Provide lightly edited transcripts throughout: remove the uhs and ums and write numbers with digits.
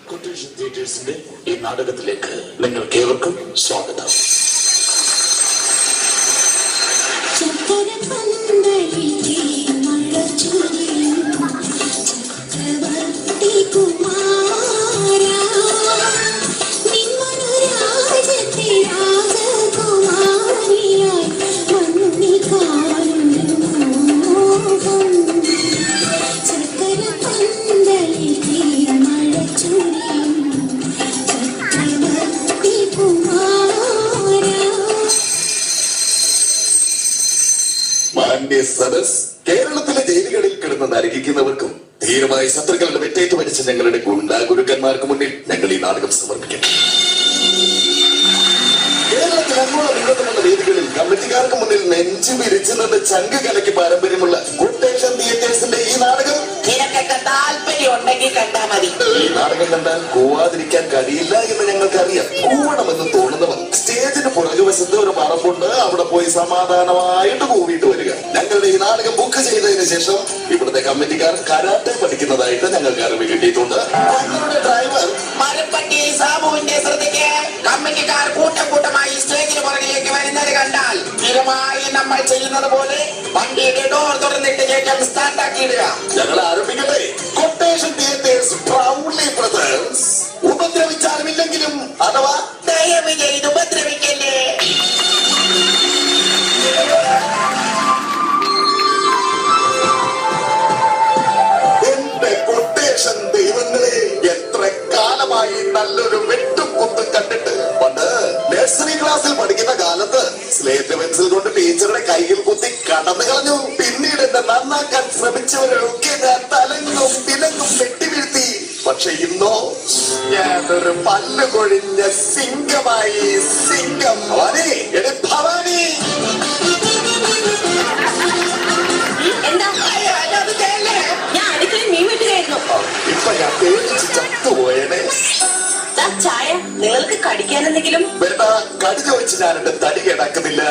Quotation തിയേറ്റേഴ്സിന്റെ ഈ നാടകത്തിലേക്ക് നിങ്ങൾക്കേവർക്കും സ്വാഗതം. സദസ് കേരളത്തിലെ ജയിലുകളിൽ കിടന്ന് നരകിക്കുന്നവർക്കും ധീരമായി ശത്രുക്കളുടെ വെട്ടേറ്റ് മരിച്ച ഞങ്ങളുടെ ഗുണ്ടാഗുരുക്കന്മാർക്ക് മുന്നിൽ ഞങ്ങൾ ഈ നാടകം സമർപ്പിക്കും. കേരളത്തിൽ അങ്ങോളം ഇങ്ങോട്ടുമുള്ള വേദികളിൽ കമ്മിറ്റിക്കാർക്ക് മുന്നിൽ നെഞ്ചു വിരിച്ചു നിന്ന് ചങ്ക് കലക്കി പാരമ്പര്യമുള്ള കൊട്ടേഷൻ തിയേറ്റേഴ്സിന്റെ ഈ നാടകം നിനക്കൊക്കെ താല്പര്യം ഉണ്ടെങ്കിൽ കണ്ടാ മതി. ഈ നാടകം കണ്ടാൽ കൂവാതിരിക്കാൻ കഴിയില്ല എന്ന് ഞങ്ങൾക്കറിയാം. കൂവണമെന്ന് തോന്നുന്നവർ സ്റ്റേജിന് പുറകുവശത്ത് ഒരു പറമ്പുണ്ട്, അവിടെ പോയി സമാധാനമായിട്ട് കൂവിയിട്ട് വരിക. ഞങ്ങളുടെ ഈ നാടകം ബുക്ക് ചെയ്തതിന് ശേഷം ഇവിടുത്തെ കമ്മിറ്റിക്കാർ കരാട്ടെ പഠിക്കുന്നതായിട്ട് ഞങ്ങൾക്ക് അറിവ് കിട്ടിയിട്ടുണ്ട്. ഞങ്ങളുടെ ഡ്രൈവർ മരപ്പട്ടി സാബുവിന്റെ ശ്രദ്ധയ്ക്ക് കമ്മിറ്റിക്കാർ കൂട്ടം കൂട്ടമായി സ്റ്റേജിന് പുറകിലേക്ക് വരുന്നത് കണ്ടാൽ സ്ഥിരമായി നമ്മൾ ചെയ്യുന്നത് പോലെ വണ്ടിയുടെ ഡോർ തുറന്നിട്ട് കേൾക്കാൻ സ്റ്റാർട്ടാക്കിയിടുക. ഞങ്ങൾ ആരംഭിക്കട്ടെ. കൊട്ടേഷൻ തിയേറ്റേഴ്സ് പ്രൗഡ്ലി പ്രസൻസ് ഉപദ്രവിച്ചാലുമില്ലെങ്കിലും അഥവാ ദയവ് ചെയ്ത് ഉപദ്രവിക്കല്ലേ. എന്റെ കൊട്ടേഷൻ ദൈവങ്ങളെ, എത്ര കാലമായി നല്ലൊരു വെട്ടും കുത്തും കണ്ടിട്ട്. പണ്ട് നഴ്സറി ക്ലാസ്സിൽ പഠിക്കുന്ന കാലത്ത് സ്ലേറ്റ് പെൻസിൽ കൊണ്ട് ടീച്ചറുടെ കയ്യിൽ കുത്തി കടന്നു കളഞ്ഞു. പിന്നീട് എന്നെ നന്നാക്കാൻ ശ്രമിച്ചവരൊക്കെ ഞാൻ തലങ്ങും പിലങ്ങും വെട്ടിവീഴ്ത്തി. പക്ഷെ ഇന്നോ ഞാനൊരു പല്ല് കൊഴിഞ്ഞ സിംഗമായി. സിംഗം ഭവാനി, എടി ഭവാനി. ഇപ്പൊ ഞാൻ പേടിച്ച് ചത്തുപോയനെ. ചായ നിങ്ങൾക്ക് കടിക്കാൻ എന്തെങ്കിലും വേണ്ട, കടി ചോദിച്ച് ഞാൻ എന്റെ തടി കിടക്കുന്നില്ല.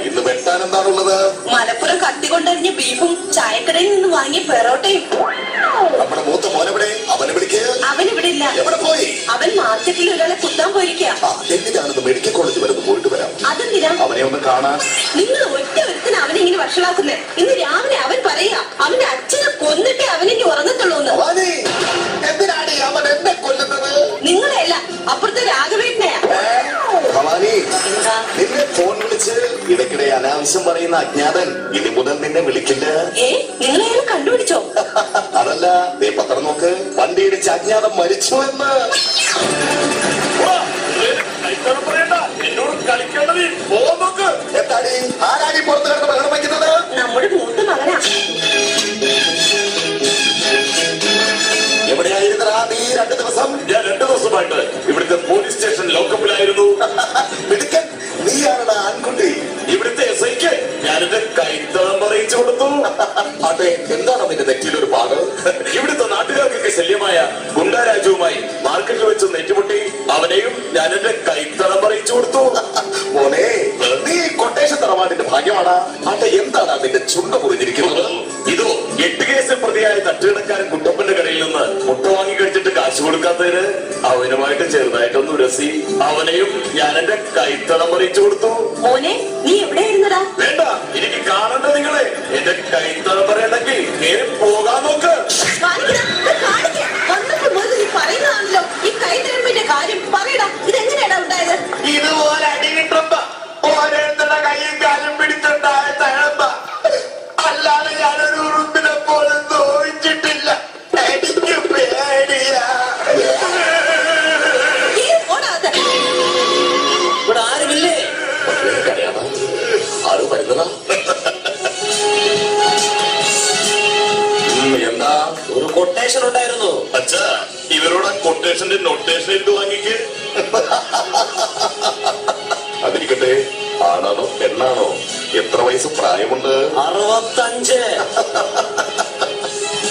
ഇന്ന് വെട്ടാൻ എന്താണുള്ളത്? മലപ്പുറം കത്തി കൊണ്ടരിഞ്ഞ ബീഫും ചായക്കടയിൽ നിന്ന് വാങ്ങിയ പെറോട്ടയും. നമ്മുടെ മൂത്ത മോനെവിടെ? അവനെ വിളിക്ക്. അവൻ ഇവിടെ ഇല്ല. എവിടെ പോയി? അവൻ മാർക്കറ്റിൽ ഒരാളെ കുത്താൻ പോയിരിക്കുക. എന്തിനാണെന്ന് മെഡിക്കൽ കോളേജ് വരെ പോയിട്ട് വരാം. അതെന്തിനാ? അവനെ ഒന്ന് കാണാൻ. നിങ്ങൾ ഒറ്റ ഒരുത്തിന് അവനെ ഇങ്ങനെ വഷളാക്കുന്നേ. ഇന്ന് രാവിലെ അവൻ പറയാ അവന്റെ അച്ഛനെ കൊന്നിട്ടേ അവനെനിക്ക് ഉറങ്ങത്തുള്ളൂ. എന്തിനാണ് അവൻ എന്നെ കൊല്ലുന്നത്? നിങ്ങളെയല്ല, അപ്പുറത്തെ രാഘവേട്ടനെയാ. ഭവാനി, നിന്നെ ഫോൺ വിളിച്ച് ഇടയ്ക്കിടെ അനാവശ്യം പറയുന്ന അജ്ഞാതൻ ഇനി മുതൽ നിന്നെ വിളിക്കില്ല. നിങ്ങളെ കണ്ടുപിടിച്ചോ? അതല്ല, നീ പത്രം നോക്ക്. വണ്ടി ഇടിച്ച് അജ്ഞാതം മരിച്ചു എന്ന്. എന്നോട് കളിക്കേണ്ടത് നോക്ക്. എന്താടി ആരാടി പുറത്ത് കിടന്ന് ബഹളം വയ്ക്കുന്നത്? നമ്മുടെ മൂത്ത മകനാ. എവിടെയായിരുന്നടാ നീ 2 ദിവസം? ഞാൻ 2 ദിവസമായിട്ട് ഇവിടുത്തെ പോലീസ് സ്റ്റേഷൻ ലോക്കപ്പിലായിരുന്നു. മിടുക്കൻ, നീയാണടാ ആൺകുട്ടി. ഇവിടുത്തെ SIക്ക് ഞാൻ എന്റെ കൈത്തളം പറയിച്ചു കൊടുത്തു. അതെ, എന്താണ് നിന്റെ നെറ്റിയിലൊരു പാട്? ഇവിടുത്തെ നാട്ടുകാർക്കൊക്കെ ശല്യമായ ഗുണ്ടാരാജ്യവുമായി മാർക്കറ്റിൽ വെച്ച് നെറ്റുമുട്ടി അവനെയും ഞാൻ എന്റെ കൈത്തളം പറയിച്ചു കൊടുത്തു. മോനെ, നീ കൊട്ടേഷൻ തറവാടിന്റെ ഭാഗ്യമാടാ. അതെ, എന്താണ് നിന്റെ ചുണ്ട മുറിഞ്ഞിരിക്കുന്നത്? ഇതോ 8 കേസിൽ പ്രതിയായ തട്ടുകിടക്കാരൻ കുട്ടപ്പന്റെ കടയിൽ നിന്ന് മുട്ട വാങ്ങി കഴിച്ചിട്ട് കാശ് കൊടുക്കാത്തതിന് അവനുമായിട്ട് ചെറുതായിട്ടൊന്ന് ഉരസി അവനെയും ഞാൻ എന്റെ കൈത്തളം പറയിച്ചു കൊടുത്തു. മോനെ, നീ എവിടെയായിരുന്നടാ? വേണ്ട, എനിക്ക് കാണണ്ട നിങ്ങളെ. എന്റെ കൈത്തളം പറയണമെങ്കിൽ നേരെ പോകാൻ നോക്ക്. പറയുന്നതാണല്ലോ ഈ കൈ തരുമ്പിന്റെ കാര്യം. പറയടാ, ഇതെങ്ങനെയാടാ ഉണ്ടായത്? ഇതുപോലെ അടി കിട്ടുമ്പോ ഓരോരുത്തരുടെ കൈയും കാലും പിടിച്ചുണ്ടായ തഴമ്പ. അല്ലാതെ ഞാനൊരു ഉറുമ്പിനെ പോലെ നോയിച്ചിട്ടില്ല. എനിക്ക് പേടിയാ. ഇവിടെ ആരുമില്ലേ? ആരും വരുന്നതാ? എന്താ? ഒരു കൊട്ടേഷൻ ഉണ്ടായിരുന്നു. അച്ഛാ, ഇവരോട് കൊട്ടേഷന്റെ നൊട്ടേഷൻ എടുത്ത് വാങ്ങിക്ക്. അതിരിക്കട്ടെ, ആണാണോ പെണ്ണാണോ? എത്ര വയസ്സ് പ്രായമുണ്ട്? 65.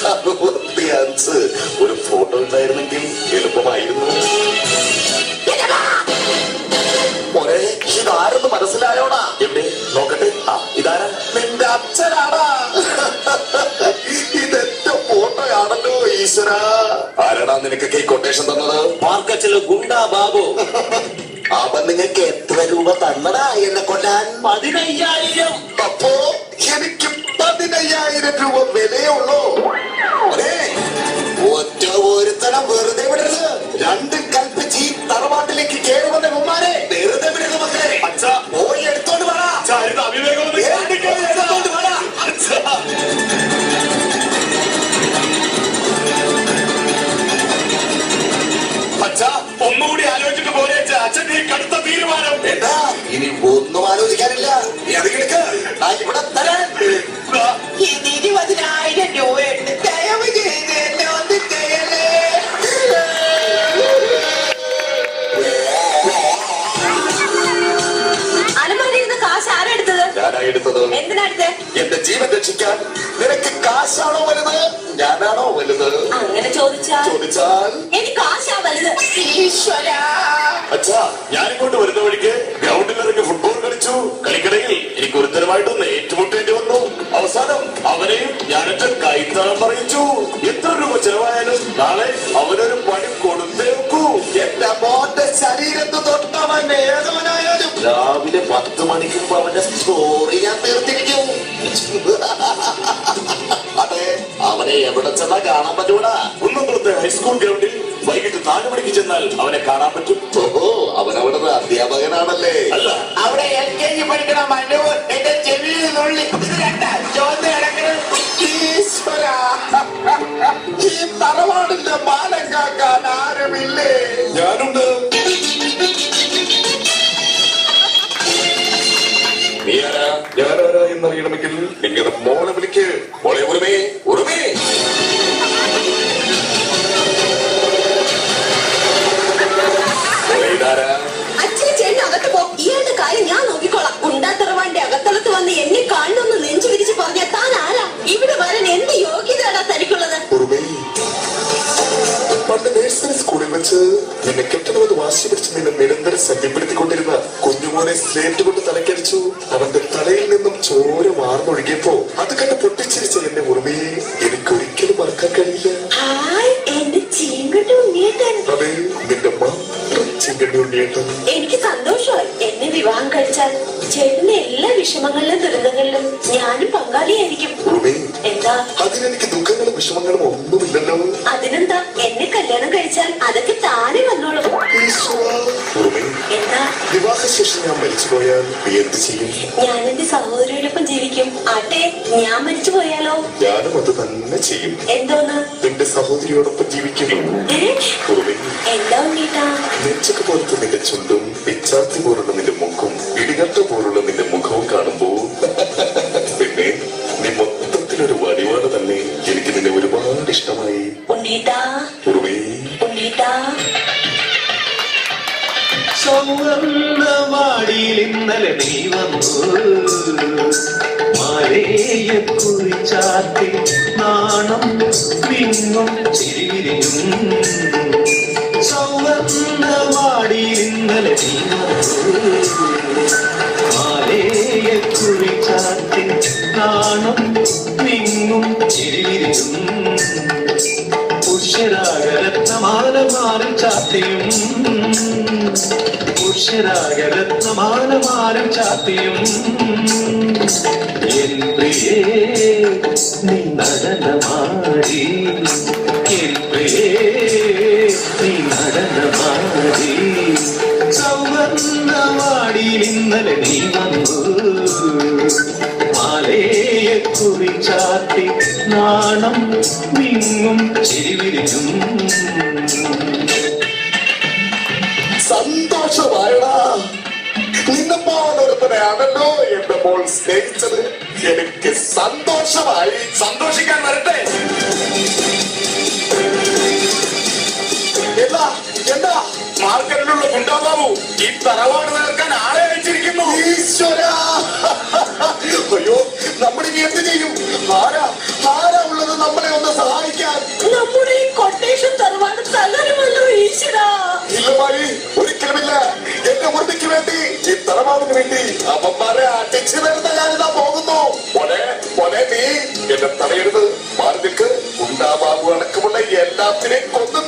65. ഒരു ഫോട്ടോ ഉണ്ടായിരുന്നെങ്കിൽ എളുപ്പമായിരുന്നു. മോനെ, ഇതാരെന്ന് മനസ്സിലായോടാ? എവിടെ നോക്കട്ടെ. ഇതാരാ? നിന്റെ അച്ഛനാടാ. ഇതെന്റെ ഈശ്വര, ആരാടാ നിനക്കൊക്കെ ഈ കൊട്ടേഷൻ തന്നത്? മാർക്കറ്റില് ഗുണ്ടാ ബാബു. അവൻ നിങ്ങൾക്ക് എത്ര രൂപ തന്നടാ എന്നെ കൊല്ലാൻ? 15,000. അപ്പോ എനിക്ക് 15,000 രൂപ വിലയുള്ളൂ. അതെ, ഒറ്റ ഒരുത്തരം വെറുതെ വിടരുത്. രണ്ടും കൽപ്പിച്ച് ഈ തറവാട്ടിലേക്ക് കയറുമെന്ന ഉമ്മാരെ വെറുതെ വിടരുത് മക്കളെ. അച്ഛാ, പോയി എടുത്തോണ്ട് വേണം. അവിവേകം എടുത്തോണ്ട് വേണം. അച്ഛാ, ഒന്നുകൂടി ആലോചിച്ചിട്ട് പോരെ അച്ഛാ. അച്ഛന്റെ ഈ കടുത്ത തീരുമാനം. എന്താ ഇനി ഒന്നും ആലോചിക്കാനില്ല. നീ അത് കിടക്ക്. ഞാൻ ഇവിടെ തരാൻ. ഇത് 20,000 രൂപയുണ്ട്. ദയവ് ചെയ്ത് എന്നെ ഒന്ന് ചെയ്യലേ. അലമാരിന്ന് കാശ് ആരാ എടുത്തത്? ഞാനാ എടുത്തത്. എന്തിനാ എടുത്തേ? എന്റെ ജീവൻ രക്ഷിക്കാൻ. നിനക്ക് കാശാണോ വലുത്, ഞാനാണോ വലുത്? അങ്ങനെ ചോദിച്ചാൽ എനിക്ക് കാശാ വലുത്. ഈശ്വരാ, അച്ഛാ, ഞാനിങ്ങോട്ട് വരുന്ന വഴിക്ക് ഗ്രൗണ്ടിലിറങ്ങി ഫുട്ബോൾ കളിച്ചു. കളിക്കിടയിൽ എനിക്ക് ഒരുത്തരമായിട്ടൊന്ന് ഏറ്റുമുട്ടേണ്ടി വന്നു. അവസാനം അവനെയും ഞാനെന്റെ കൈത്തളം പറയിച്ചു. എത്ര രൂപ ചെലവായാലും നാളെ അവനൊരു പണി കൊടുത്തേ വെക്കൂ. എന്റെ മോന്റെ ശരീരത്ത് തൊട്ടവൻ ഏതവനായാലും രാവിലെ 10 മണിക്ക് മുമ്പ് അവന്റെ സ്റ്റോറി ഞാൻ തീർത്തിരിക്കും. അതെ, അവനെ എവിടെ ചെന്നാ കാണാൻ പറ്റൂടാ? കുന്നംകുളത്തെ ഹൈസ്കൂൾ ഗ്രൗണ്ടിൽ വൈകിട്ട് 4 മണിക്ക് ചെന്നാൽ അവനെ കാണാൻ പറ്റും. ഓഹോ, അവനവിടുത്തെ അധ്യാപകനാണല്ലേ? അല്ല, അവിടെ LKG പഠിക്കണ മനു എന്റെ ചെവിയിൽ നുള്ളി ചോദ്യം കിടക്കണം. ഈശ്വരാ, ഈ തറവാടിന്റെ മാനം കാക്കാൻ ആരുമില്ലേ? ഞാനുണ്ട്. നീ ആരാ? ഞാനാരാ എന്നറിയണമെങ്കിൽ നിങ്ങളുടെ മോളെ വിളിക്ക്. മോളെ ഉറുമേ, ഉറുമേ. മോളെ ഇതാരാ? അച്ഛന് ചേട്ടൻ അകത്ത് പോ. ഇയാളുടെ കാര്യം ഞാൻ നോക്കിക്കോളാം. ഉണ്ടാത്തറവാന്റെ അകത്തളത്ത് വന്ന് എന്നെ കാണണമെന്ന് നെഞ്ചു വിരിച്ച് പറഞ്ഞ താൻ ആരാ? ഇവിടെ വരാൻ എന്ത് യോഗ്യതയാടാ തനിക്കുള്ളത്? ഉറുമേ, പണ്ട് നഴ്സറി സ്കൂളിൽ വെച്ച് നിന്നെ കെട്ടണമെന്ന് വാശി പിടിച്ച് നിന്നെ നിരന്തരം ശല്യപ്പെടുത്തിക്കൊണ്ടിരുന്ന കുഞ്ഞുമോനെ സ്ലേറ്റ് കൊണ്ട് തലക്കടിച്ചു. അവന്റെ തലയിൽ നിന്നും ചോര വാർന്നൊഴുകിയപ്പോ അത് കണ്ട് പൊട്ടിച്ചിരിച്ച എന്റെ ഉറുമയെ എനിക്കൊരിക്കലും മറക്കാൻ കഴിയില്ല. ഹായ്, എന്റെ ചീങ്കട്ടി ഉണ്ണിയേട്ടൻ. അതെ, നിന്റെ മാത്രം ചിങ്കണ്ണി ഉണ്ണിയേട്ടൻ. എനിക്ക് സന്തോഷമായി. എന്നെ വിവാഹം കഴിച്ചാൽ ചേട്ടന്റെ എല്ലാ വിഷമങ്ങളിലും ദുരിതങ്ങളിലും ഞാനും പങ്കാളിയായിരിക്കും. ഉറുമേ, എന്താ? അതിനെനിക്ക് ദുഃഖങ്ങളും വിഷമങ്ങളും ഒന്നുമില്ലല്ലോ. അതിനെന്താ? എന്നെ കല്യാണം കഴിച്ചാൽ അതൊക്കെ താനെ വന്നോളും. ഈശ്വരാ. ഉറുമേ, എന്താ? വിവാഹശേഷം ഞാൻ മരിച്ചുപോയാൽ നീ എന്ത് ചെയ്യും? ഞാൻ എന്റെ സഹോദരിയോടൊപ്പം ജീവിക്കും. ആട്ടെ, ഞാൻ മരിച്ചു പോയാലോ? ഞാനും അത് തന്നെ ചെയ്യും. എന്തോന്ന്? നിന്റെ സഹോദരിയോടൊപ്പം ജീവിക്കും. ഉറുമേ, എന്താ ഉണ്ണീട്ടാ? നെഞ്ചൊക്കെ പോലത്തെ നിന്റെ ചുണ്ടും പിച്ചാത്തി പോലുള്ള നിന്റെ മുഖവും ഇടികട്ട പോലുള്ള നിന്റെ മുഖവും കാണുമ്പോ പിന്നെ നീ മൊത്തത്തിലൊരു വടിവാട് തന്നെ. എനിക്ക് നിന്നെ ഒരുപാട് ഇഷ്ടമായി. ഉണ്ണീട്ടാ, ഉറുമേ. ഉണ്ണീട്ടാ. സൗവർണ്ണവാടിയിൽ ഇന്നലെ നീ വന്നു. മാലയെ കുറിച്ചാത്തി നാണം വിങ്ങും ചിരിവിരിയും. സൗവർണ്ണവാടിയിൽ ഇന്നലെ നീ വന്നു. മാലയെ കുറിച്ചാത്തി നാണം വിങ്ങും ചിരിവിരിയും. പുഷ്യരാഗരത്നമാല മാറി ചാത്തിയും. പുഷ്യരാഗരത്നമാല മാറി ചാത്തിയും. എൻ പ്രിയേ നീ നടനമാടി. എൻ പ്രിയേ നീ നടനമാടി. സൗവർണ്ണവാടിയിൽ ഇന്നലെ നീ വന്നു. മാലയെ കുറിച്ചാത്തി നാണം വിങ്ങും ചിരിവിരിക്കും. സന്തോഷമായടാ. നിന്നെ പോലൊരുത്തനെയാണല്ലോ എന്റെ മോൾ സ്നേഹിച്ചത്. എനിക്ക് സന്തോഷമായി. സന്തോഷിക്കാൻ വരട്ടെ. എന്താ എന്താ? മാർക്കറ്റിലുള്ള ഗുണ്ടാബാബു ഈ തറവാട് നേർക്കാൻ ആളെ അയച്ചിരിക്കുന്നു. ഈശ്വരാ. അയ്യോ, നമ്മളിനി എന്ത് ചെയ്യും? ആരാ ഉള്ളത് നമ്മളെ ഒന്ന് സഹായിക്കാൻ? നമ്മുടെ ഈ കൊട്ടേഷൻ തറവാട് തകരുമല്ലോ ഈശ്വരാ. ഇല്ലമായി, ഒരിക്കലുമില്ല. എന്റെ ഉറുമിക്ക് വേണ്ടി, ഈ തറവാടിന് വേണ്ടി അവന്മാരെ അടിച്ചു വരുന്ന ഞാനിതാ പോകുന്നു. പോലെ മോനെ നീ എന്നെ തടയരുത്. മാറി നിൽക്ക്. ഉണ്ടാബാബു അടക്കമുള്ള എല്ലാത്തിനെയും കൊന്നു